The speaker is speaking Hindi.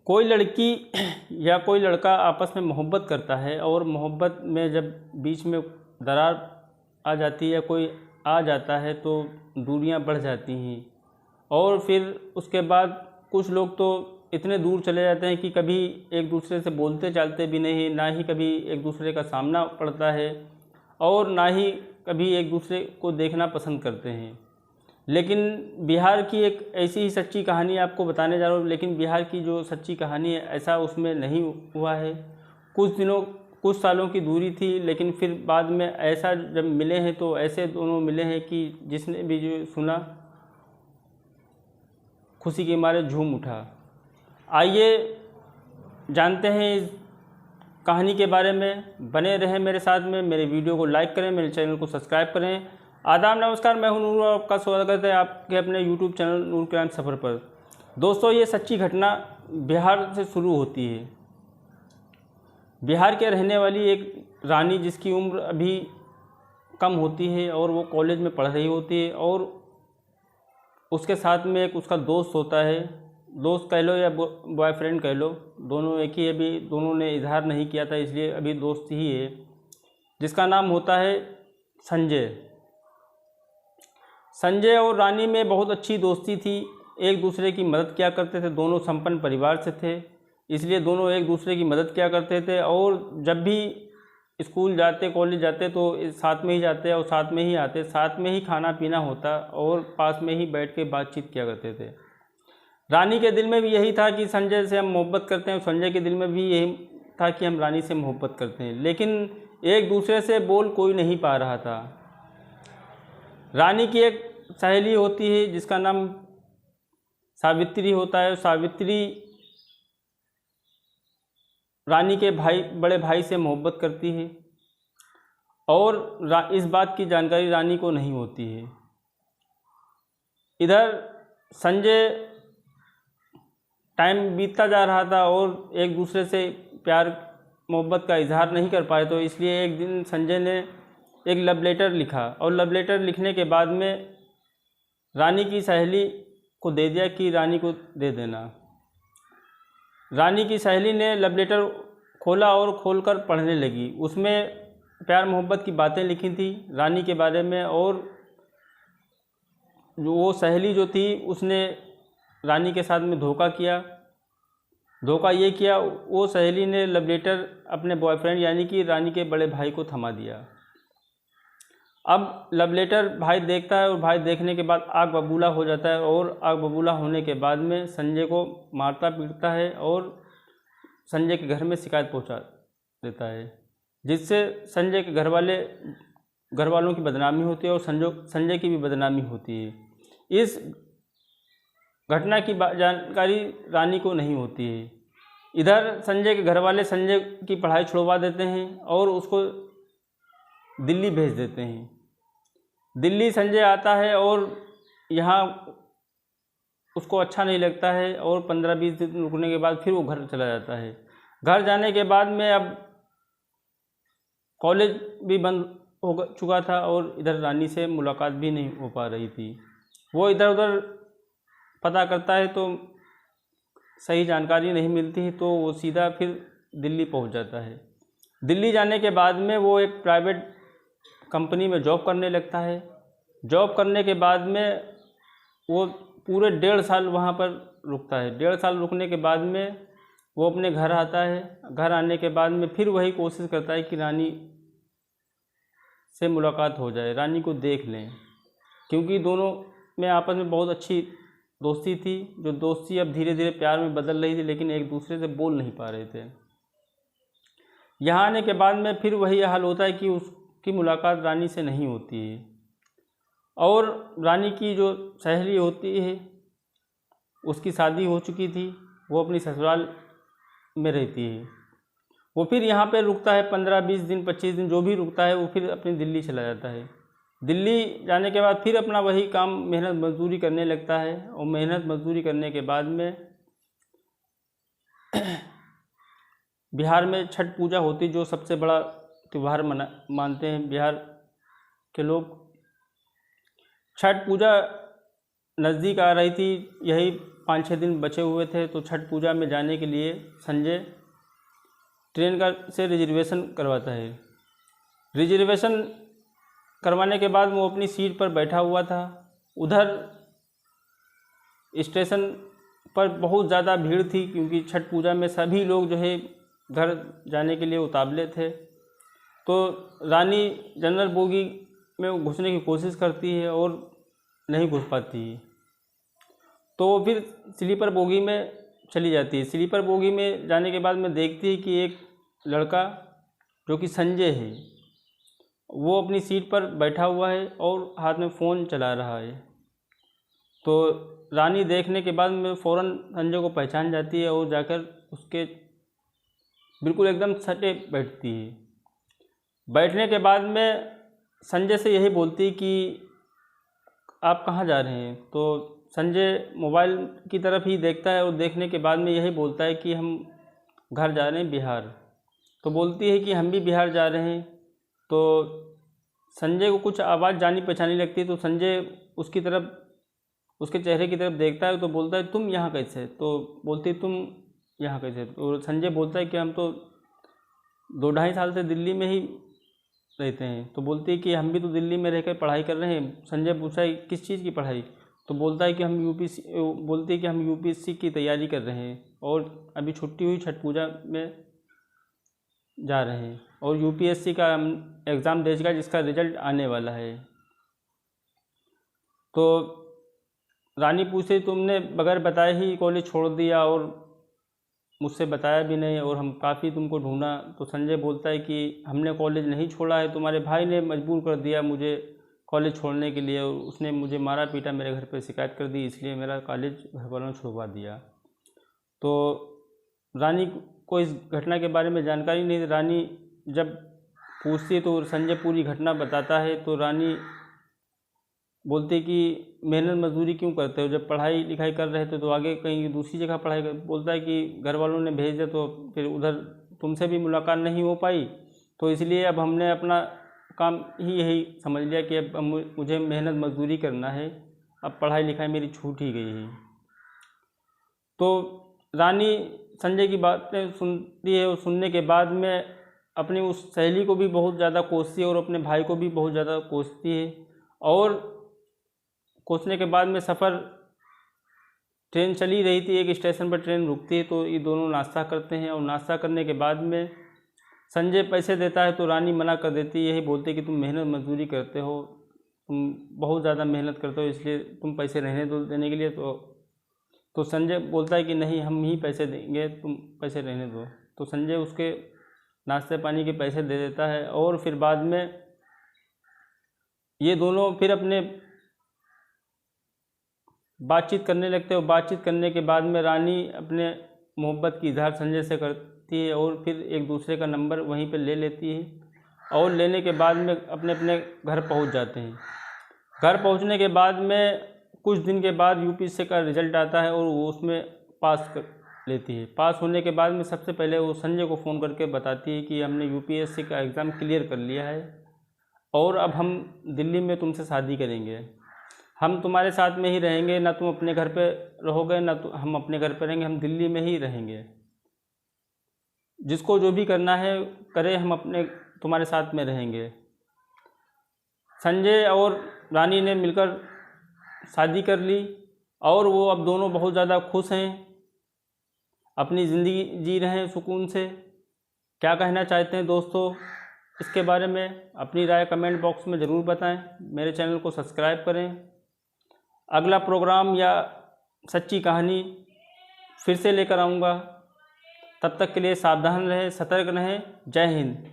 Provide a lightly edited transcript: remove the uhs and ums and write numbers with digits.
कोई लड़की या कोई लड़का आपस में मोहब्बत करता है और मोहब्बत में जब बीच में दरार आ जाती है, कोई आ जाता है तो दूरियां बढ़ जाती हैं। और फिर उसके बाद कुछ लोग तो इतने दूर चले जाते हैं कि कभी एक दूसरे से बोलते चालते भी नहीं, ना ही कभी एक दूसरे का सामना पड़ता है और ना ही कभी एक दूसरे को देखना पसंद करते हैं। लेकिन बिहार की एक ऐसी ही सच्ची कहानी आपको बताने जा रहा हूँ। लेकिन बिहार की जो सच्ची कहानी है ऐसा उसमें नहीं हुआ है। कुछ सालों की दूरी थी, लेकिन फिर बाद में ऐसा जब मिले हैं तो ऐसे दोनों मिले हैं कि जिसने भी जो सुना खुशी के मारे झूम उठा। आइए जानते हैं इस कहानी के बारे में। बने रहें मेरे साथ में, मेरे वीडियो को लाइक करें, मेरे चैनल को सब्सक्राइब करें। आदाब नमस्कार, मैं हूं नूर और आपका स्वागत है आपके अपने यूट्यूब चैनल नूर क्राइम सफ़र पर। दोस्तों, ये सच्ची घटना बिहार से शुरू होती है। बिहार के रहने वाली एक रानी जिसकी उम्र अभी कम होती है और वो कॉलेज में पढ़ रही होती है और उसके साथ में एक उसका दोस्त होता है। दोस्त कह लो या बॉयफ्रेंड कह लो, दोनों एक ही। अभी दोनों ने इजहार नहीं किया था, इसलिए अभी दोस्त ही है, जिसका नाम होता है संजय। संजय और रानी में बहुत अच्छी दोस्ती थी, एक दूसरे की मदद किया करते थे। दोनों संपन्न परिवार से थे, इसलिए दोनों एक दूसरे की मदद किया करते थे। और जब भी स्कूल जाते, कॉलेज जाते तो साथ में ही जाते और साथ में ही आते, साथ में ही खाना पीना होता और पास में ही बैठ के बातचीत किया करते थे। रानी के दिल में भी यही था कि संजय से हम मोहब्बत करते हैं, और संजय के दिल में भी यही था कि हम रानी से मोहब्बत करते हैं, लेकिन एक दूसरे से बोल कोई नहीं पा रहा था। रानी की एक सहेली होती है जिसका नाम सावित्री होता है। सावित्री रानी के बड़े भाई से मोहब्बत करती है और इस बात की जानकारी रानी को नहीं होती है। इधर संजय टाइम बीतता जा रहा था और एक दूसरे से प्यार मोहब्बत का इजहार नहीं कर पाए, तो इसलिए एक दिन संजय ने एक लव लेटर लिखा और लव लेटर लिखने के बाद में रानी की सहेली को दे दिया कि रानी को दे देना। रानी की सहेली ने लव लेटर खोला और खोलकर पढ़ने लगी। उसमें प्यार मोहब्बत की बातें लिखी थी रानी के बारे में, और जो वो सहेली जो थी उसने रानी के साथ में धोखा किया। धोखा ये किया, वो सहेली ने लव लेटर अपने बॉयफ्रेंड यानी कि रानी के बड़े भाई को थमा दिया। अब लव लेटर भाई देखता है और भाई देखने के बाद आग बबूला हो जाता है, और आग बबूला होने के बाद में संजय को मारता पीटता है और संजय के घर में शिकायत पहुंचा देता है, जिससे संजय के घर वालों की बदनामी होती है और संजय की भी बदनामी होती है। इस घटना की जानकारी रानी को नहीं होती है। इधर संजय के घर वाले संजय की पढ़ाई छुड़वा देते हैं और उसको दिल्ली भेज देते हैं। दिल्ली संजय आता है और यहाँ उसको अच्छा नहीं लगता है और 15-20 दिन रुकने के बाद फिर वो घर चला जाता है। घर जाने के बाद में अब कॉलेज भी बंद हो चुका था और इधर रानी से मुलाकात भी नहीं हो पा रही थी। वो इधर उधर पता करता है तो सही जानकारी नहीं मिलती है, तो वो सीधा फिर दिल्ली पहुंच जाता है। दिल्ली जाने के बाद में वो एक प्राइवेट कंपनी में जॉब करने लगता है। जॉब करने के बाद में वो पूरे 1.5 साल वहाँ पर रुकता है। 1.5 साल रुकने के बाद में वो अपने घर आता है। घर आने के बाद में फिर वही कोशिश करता है कि रानी से मुलाकात हो जाए, रानी को देख लें, क्योंकि दोनों में आपस में बहुत अच्छी दोस्ती थी। जो दोस्ती अब धीरे धीरे प्यार में बदल रही थी, लेकिन एक दूसरे से बोल नहीं पा रहे थे। यहाँ आने के बाद में फिर वही हाल होता है कि उसकी मुलाकात रानी से नहीं होती है, और रानी की जो सहेली होती है उसकी शादी हो चुकी थी, वो अपनी ससुराल में रहती है। वो फिर यहाँ पे रुकता है 15-20 दिन, 25 दिन जो भी रुकता है, वो फिर अपनी दिल्ली चला जाता है। दिल्ली जाने के बाद फिर अपना वही काम मेहनत मजदूरी करने लगता है, और मेहनत मजदूरी करने के बाद में बिहार में छठ पूजा होती, जो सबसे बड़ा त्यौहार मानते हैं बिहार के लोग। छठ पूजा नज़दीक आ रही थी, यही 5-6 दिन बचे हुए थे, तो छठ पूजा में जाने के लिए संजय ट्रेन का से रिजर्वेशन करवाता है। रिजर्वेशन करवाने के बाद वो अपनी सीट पर बैठा हुआ था। उधर स्टेशन पर बहुत ज़्यादा भीड़ थी, क्योंकि छठ पूजा में सभी लोग जो है घर जाने के लिए उतावले थे। तो रानी जनरल बोगी में घुसने की कोशिश करती है और नहीं घुस पाती है, तो वो फिर स्लीपर बोगी में चली जाती है। स्लीपर बोगी में जाने के बाद में देखती है कि एक लड़का जो कि संजय है, वो अपनी सीट पर बैठा हुआ है और हाथ में फ़ोन चला रहा है। तो रानी देखने के बाद में फ़ौरन संजय को पहचान जाती है और जाकर उसके बिल्कुल एकदम सटे बैठती है। बैठने के बाद में संजय से यही बोलती है कि आप कहाँ जा रहे हैं। तो संजय मोबाइल की तरफ ही देखता है और देखने के बाद में यही बोलता है कि हम घर जा रहे हैं बिहार। तो बोलती है कि हम भी बिहार जा रहे हैं। तो संजय को कुछ आवाज़ जानी पहचानी लगती है, तो संजय उसकी तरफ, उसके चेहरे की तरफ देखता है, तो बोलता है तुम यहाँ कैसे। तो बोलती है तुम यहाँ कैसे। और संजय बोलता है कि हम तो 2-2.5 साल से दिल्ली में ही रहते हैं। तो बोलती है कि हम भी तो दिल्ली में रहकर पढ़ाई कर रहे हैं। संजय पूछा है किस चीज़ की पढ़ाई। तो बोलता है कि हम बोलती है कि हम यूपीएससी की तैयारी कर रहे हैं और अभी छुट्टी हुई छठ पूजा में जा रहे हैं और यूपीएससी का एग्ज़ाम देगा जिसका रिजल्ट आने वाला है। तो रानी पूछे तुमने बगैर बताए ही कॉलेज छोड़ दिया और मुझसे बताया भी नहीं और हम काफ़ी तुमको ढूंढा। तो संजय बोलता है कि हमने कॉलेज नहीं छोड़ा है, तुम्हारे भाई ने मजबूर कर दिया मुझे कॉलेज छोड़ने के लिए और उसने मुझे मारा पीटा, मेरे घर पर शिकायत कर दी, इसलिए मेरा कॉलेज घर वालों ने छुड़वा दिया। तो रानी को इस घटना के बारे में जानकारी नहीं थी। रानी जब पूछती है तो संजय पूरी घटना बताता है। तो रानी बोलती है कि मेहनत मजदूरी क्यों करते हो, जब पढ़ाई लिखाई कर रहे थे तो आगे कहीं दूसरी जगह पढ़ाई कर। बोलता है कि घर वालों ने भेज दिया तो फिर उधर तुमसे भी मुलाकात नहीं हो पाई, तो इसलिए अब हमने अपना काम ही यही समझ लिया कि अब मुझे मेहनत मजदूरी करना है, अब पढ़ाई लिखाई मेरी छूट ही गई है। तो रानी संजय की बातें सुनती है और सुनने के बाद में अपनी उस सहेली को भी बहुत ज़्यादा कोसती है और अपने भाई को भी बहुत ज़्यादा कोसती है। और कोसने के बाद में सफ़र, ट्रेन चली रही थी, एक स्टेशन पर ट्रेन रुकती है, तो ये दोनों नाश्ता करते हैं और नाश्ता करने के बाद में संजय पैसे देता है तो रानी मना कर देती है, यही बोलती है कि तुम मेहनत मजदूरी करते हो, तुम बहुत ज़्यादा मेहनत करते हो, इसलिए तुम पैसे रहने दो देने के लिए। तो संजय बोलता है कि नहीं हम ही पैसे देंगे, तुम पैसे रहने दो। तो संजय उसके नाश्ते पानी के पैसे दे देता है और फिर बाद में ये दोनों फिर अपने बातचीत करने लगते हैं। बातचीत करने के बाद में रानी अपने मोहब्बत की इजहार संजय से करती है और फिर एक दूसरे का नंबर वहीं पे ले लेती है और लेने के बाद में अपने अपने घर पहुंच जाते हैं। घर पहुंचने के बाद में कुछ दिन के बाद यूपीएससी का रिज़ल्ट आता है और वो उसमें पास कर लेती है। पास होने के बाद में सबसे पहले वो संजय को फ़ोन करके बताती है कि हमने यूपीएससी का एग्ज़ाम क्लियर कर लिया है और अब हम दिल्ली में तुमसे शादी करेंगे, हम तुम्हारे साथ में ही रहेंगे, ना तुम अपने घर पे रहोगे ना तो हम अपने घर पे रहेंगे, हम दिल्ली में ही रहेंगे, जिसको जो भी करना है करे, हम अपने तुम्हारे साथ में रहेंगे। संजय और रानी ने मिलकर शादी कर ली और वो अब दोनों बहुत ज़्यादा खुश हैं, अपनी ज़िंदगी जी रहे हैं सुकून से। क्या कहना चाहते हैं दोस्तों इसके बारे में, अपनी राय कमेंट बॉक्स में ज़रूर बताएं। मेरे चैनल को सब्सक्राइब करें। अगला प्रोग्राम या सच्ची कहानी फिर से लेकर आऊँगा। तब तक के लिए सावधान रहें, सतर्क रहें। जय हिंद।